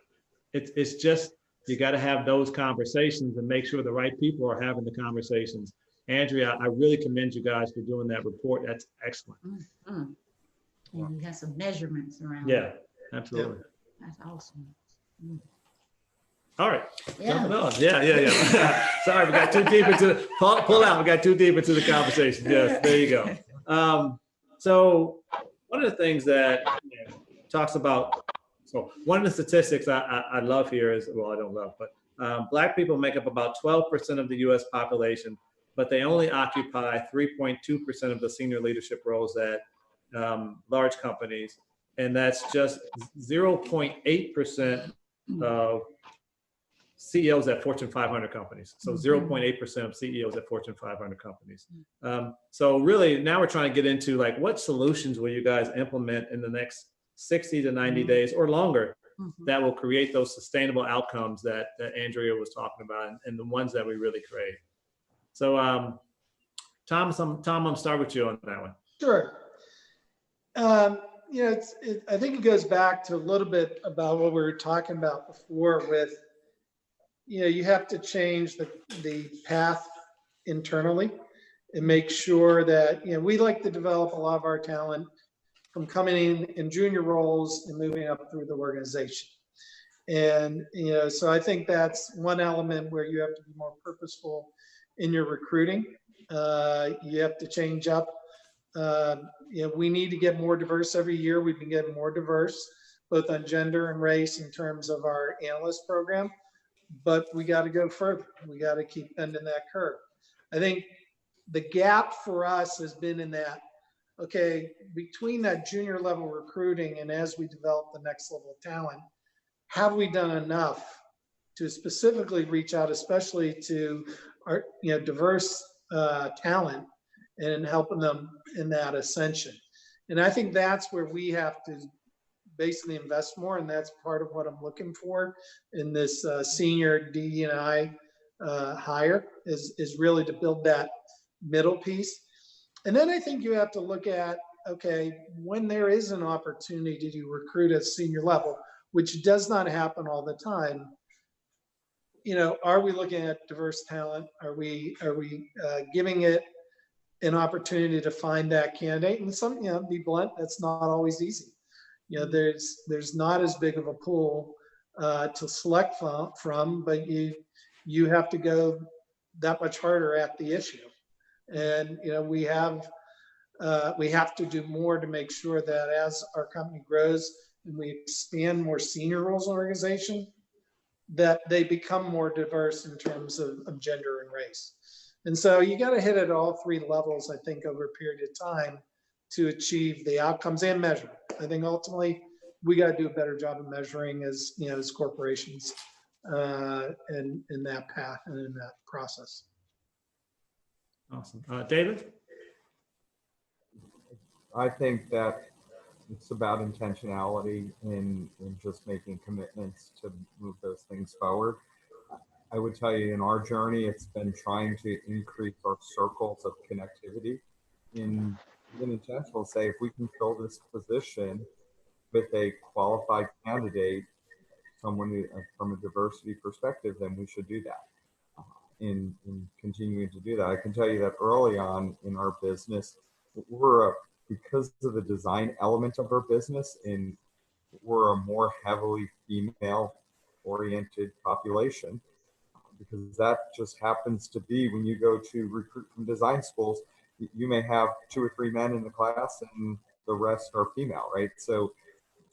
it's just, you got to have those conversations and make sure the right people are having the conversations. Andrea, I really commend you guys for doing that report. That's excellent. And you have some measurements around. Yeah, absolutely. That's awesome. All right. Yeah. Yeah. Sorry, we got too deep into pull out. We got too deep into the conversation. Yes, there you go. So one of the things that talks about, so one of the statistics I love here is, well, I don't love, but Black people make up about 12% of the US population, but they only occupy 3.2% of the senior leadership roles at large companies. And that's just 0.8% of CEOs at Fortune 500 companies. So 0.8% of CEOs at Fortune 500 companies. So really now we're trying to get into like, what solutions will you guys implement in the next 60 to 90 days or longer that will create those sustainable outcomes that Andrea was talking about, and the ones that we really crave. So Tom, I'm gonna start with you on that one. Sure. You know, I think it goes back to a little bit about what we were talking about before with, you know, you have to change the path internally and make sure that, you know, we like to develop a lot of our talent from coming in junior roles and moving up through the organization. And, you know, so I think that's one element where you have to be more purposeful in your recruiting. You have to change up. You know, we need to get more diverse every year. We've been getting more diverse, both on gender and race in terms of our analyst program, but we got to go further. We got to keep bending that curve. I think the gap for us has been in that, okay, between that junior level recruiting and as we develop the next level of talent, have we done enough to specifically reach out, especially to our, you know, diverse talent, and helping them in that ascension? And I think that's where we have to basically invest more, and that's part of what I'm looking for in this senior DE&I higher is really to build that middle piece. And then I think you have to look at, okay, when there is an opportunity to recruit at senior level, which does not happen all the time, are we looking at diverse talent? Are we giving it an opportunity to find that candidate? And be blunt, that's not always easy. There's not as big of a pool to select from, but you have to go that much harder at the issue. And we have to do more to make sure that as our company grows and we expand more senior roles in the organization, that they become more diverse in terms of gender and race. And so you got to hit at all three levels, I think, over a period of time to achieve the outcomes and measure. I think ultimately we got to do a better job of measuring as corporations in that path and in that process. Awesome. David? I think that it's about intentionality in just making commitments to move those things forward. I would tell you in our journey, it's been trying to increase our circles of connectivity in intentional, say, if we can fill this position with a qualified candidate, someone who, from a diversity perspective, then we should do that. In continuing to do that, I can tell you that early on in our business, because of the design element of our business, we're a more heavily female-oriented population, because that just happens to be when you go to recruit from design schools, you may have 2 or 3 men in the class and the rest are female, right? So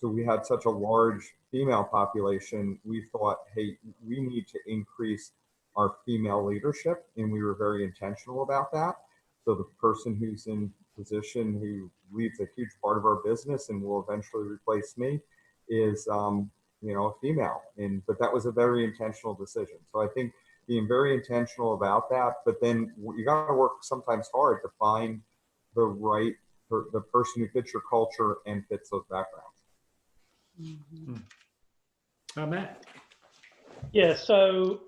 we had such a large female population, we thought, hey, we need to increase our female leadership, and we were very intentional about that. So the person who's in position who leads a huge part of our business and will eventually replace me is a female, but that was a very intentional decision. So I think being very intentional about that, but then you got to work sometimes hard to find the person who fits your culture and fits those backgrounds. Matt? Yeah, so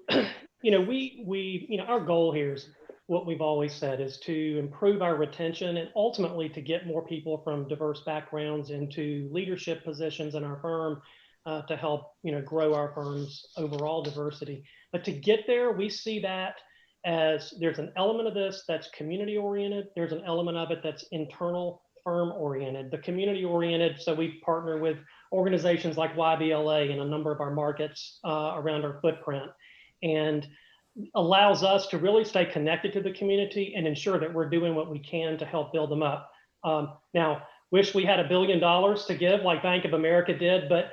our goal here is what we've always said, is to improve our retention and ultimately to get more people from diverse backgrounds into leadership positions in our firm to help grow our firm's overall diversity. But to get there, we see that as there's an element of this that's community oriented. There's an element of it that's internal firm oriented. The community oriented, so we partner with organizations like YBLA in a number of our markets around our footprint, and allows us to really stay connected to the community and ensure that we're doing what we can to help build them up. Now, wish we had $1 billion to give like Bank of America did, but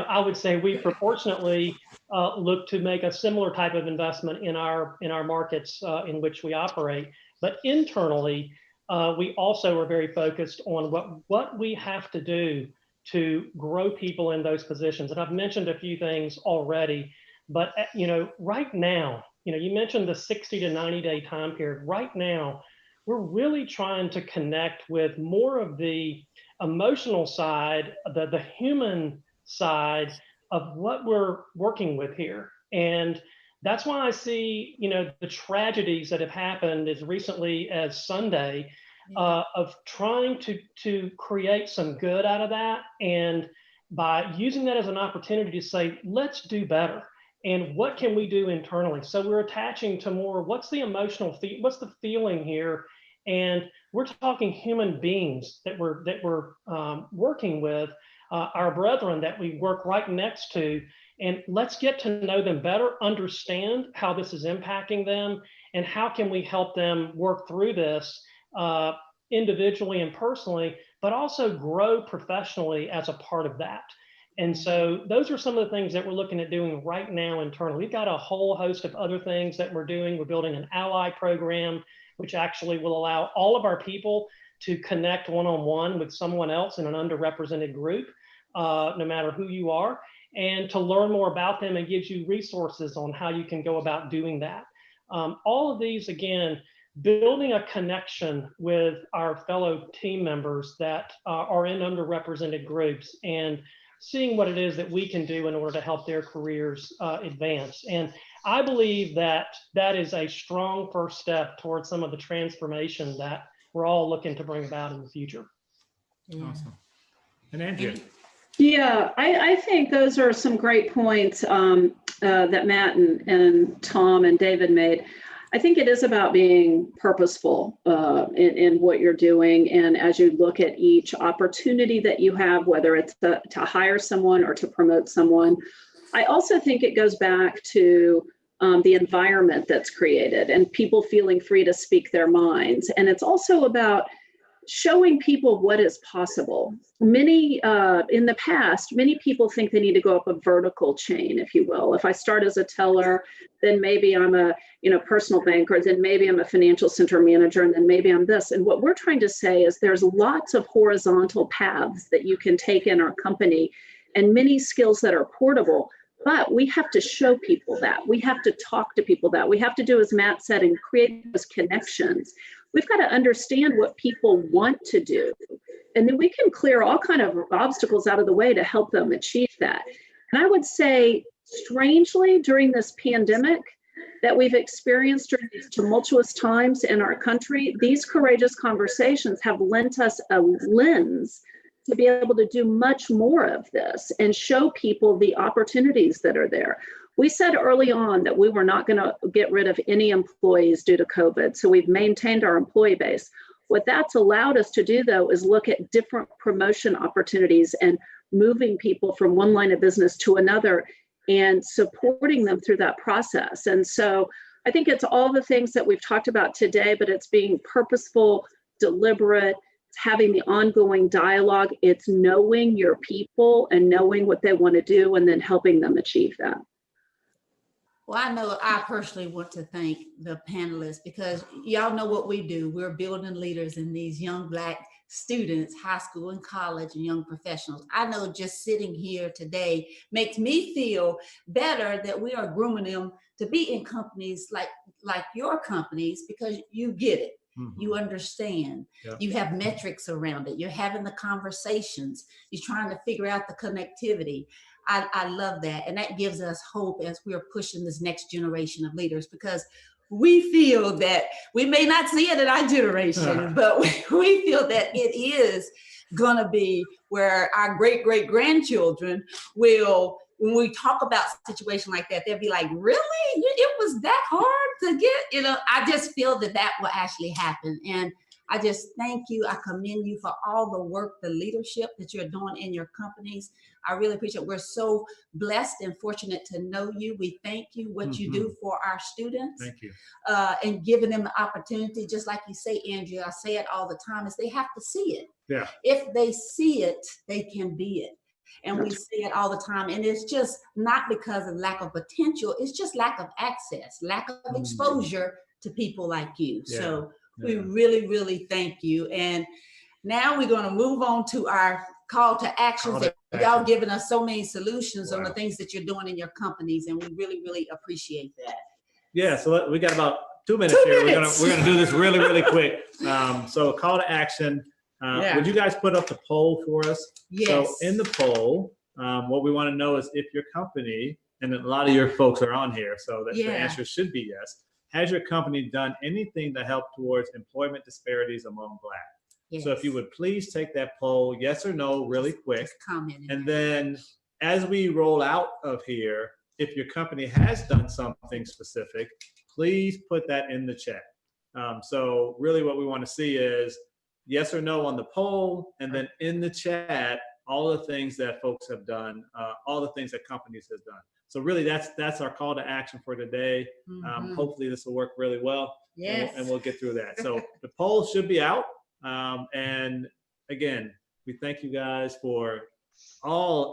I would say we proportionately look to make a similar type of investment in our markets in which we operate. But internally, we also are very focused on what we have to do to grow people in those positions. And I've mentioned a few things already, but right now, you mentioned the 60 to 90 day time period. Right now, we're really trying to connect with more of the emotional side, the human side of what we're working with here. And that's why I see, the tragedies that have happened as recently as Sunday, of trying to create some good out of that. And by using that as an opportunity to say, let's do better. And what can we do internally? So we're attaching to more, what's the emotional, what's the feeling here? And we're talking human beings that we're working with, our brethren that we work right next to, and let's get to know them better, understand how this is impacting them, and how can we help them work through this individually and personally, but also grow professionally as a part of that. And so those are some of the things that we're looking at doing right now internally. We've got a whole host of other things that we're doing. We're building an ally program, which actually will allow all of our people to connect one-on-one with someone else in an underrepresented group, no matter who you are, and to learn more about them, and gives you resources on how you can go about doing that. All of these, again, building a connection with our fellow team members that are in underrepresented groups, and seeing what it is that we can do in order to help their careers advance. And I believe that that is a strong first step towards some of the transformation that we're all looking to bring about in the future. Yeah. Awesome. And Andrea. Yeah, I think those are some great points that Matt and Tom and David made. I think it is about being purposeful in what you're doing. And as you look at each opportunity that you have, whether it's to hire someone or to promote someone, I also think it goes back to the environment that's created and people feeling free to speak their minds. And it's also about showing people what is possible. Many, in the past, many people think they need to go up a vertical chain, if you will. If I start as a teller, then maybe I'm a personal banker, then maybe I'm a financial center manager, and then maybe I'm this. And what we're trying to say is there's lots of horizontal paths that you can take in our company and many skills that are portable. But we have to show people that. We have to talk to people that. We have to do, as Matt said, and create those connections. We've got to understand what people want to do. And then we can clear all kind of obstacles out of the way to help them achieve that. And I would say, strangely, during this pandemic that we've experienced during these tumultuous times in our country, these courageous conversations have lent us a lens to be able to do much more of this and show people the opportunities that are there. We said early on that we were not going to get rid of any employees due to COVID, so we've maintained our employee base. What that's allowed us to do, though, is look at different promotion opportunities and moving people from one line of business to another and supporting them through that process. And so I think it's all the things that we've talked about today, but it's being purposeful, deliberate, having the ongoing dialogue. It's knowing your people and knowing what they want to do and then helping them achieve that. Well, I know I personally want to thank the panelists because y'all know what we do. We're building leaders in these young Black students, high school and college, and young professionals. I know just sitting here today makes me feel better that we are grooming them to be in companies like your companies because you get it. Mm-hmm. You understand. Yeah. You have metrics around it. You're having the conversations. You're trying to figure out the connectivity. I love that. And that gives us hope as we're pushing this next generation of leaders because we feel that we may not see it in our generation, but we feel that it is going to be where our great-great-grandchildren will, when we talk about a situation like that, they'll be like, really? It was that hard to get, I just feel that will actually happen. And I just thank you. I commend you for all the work, the leadership that you're doing in your companies. I really appreciate it. We're so blessed and fortunate to know you. We thank you what you do for our students. Thank you. And giving them the opportunity, just like you say, Andrea, I say it all the time, is they have to see it. Yeah. If they see it, they can be it. And we say it all the time. And it's just not because of lack of potential. It's just lack of access, lack of exposure to people like you. Yeah. So we really, really thank you. And now we're going to move on to our call to actions. Y'all giving us so many solutions on the things that you're doing in your companies. And we really, really appreciate that. Yeah, so we got about 2 minutes here. We're gonna do this really, really quick. So call to action. Would you guys put up the poll for us? Yes. So in the poll, what we want to know is if your company, and a lot of your folks are on here, so that the answer should be yes. Has your company done anything to help towards employment disparities among Black? Yes. So if you would please take that poll, yes or no, really quick. And then as we roll out of here, if your company has done something specific, please put that in the chat. So really what we want to see is yes or no on the poll, and then in the chat, all the things that folks have done, all the things that companies have done. So really that's our call to action for today. Hopefully this will work really well. Yes. And we'll get through that. So the poll should be out. And again, we thank you guys for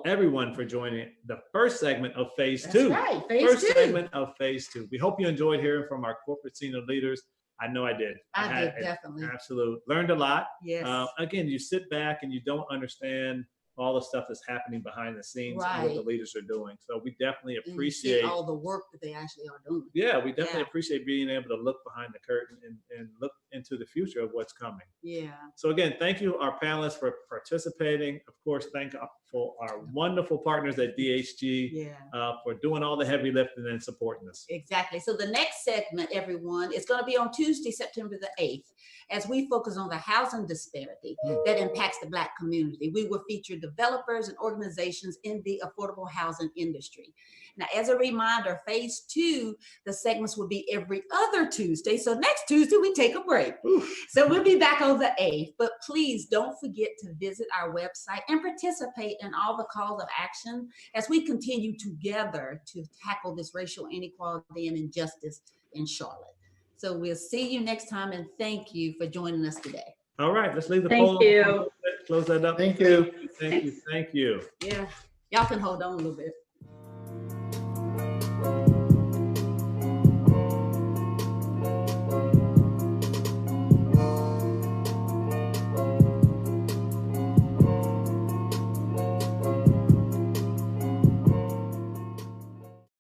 everyone for joining the first segment of phase two. That's right, first segment of phase two. We hope you enjoyed hearing from our corporate senior leaders. I know I did. I did, definitely. Absolutely. Learned a lot. Yes. Again, you sit back and you don't understand all the stuff that's happening behind the scenes and what the leaders are doing. So we definitely appreciate all the work that they actually are doing. Yeah, we definitely appreciate being able to look behind the curtain and look into the future of what's coming. Yeah. So again, thank you, our panelists, for participating. Of course, thank for our wonderful partners at DHG for doing all the heavy lifting and supporting us. Exactly. So the next segment, everyone, is going to be on Tuesday, September the 8th, as we focus on the housing disparity that impacts the Black community. We will feature developers and organizations in the affordable housing industry. Now, as a reminder, phase 2, the segments will be every other Tuesday. So next Tuesday, we take a break. So we'll be back on the 8th, but please don't forget to visit our website and participate in all the calls of action as we continue together to tackle this racial inequality and injustice in Charlotte. So we'll see you next time, and thank you for joining us today. All right, let's leave the Thank poll. you. Close that up. Thank you. Thank you. Thank you. Yeah, y'all can hold on a little bit.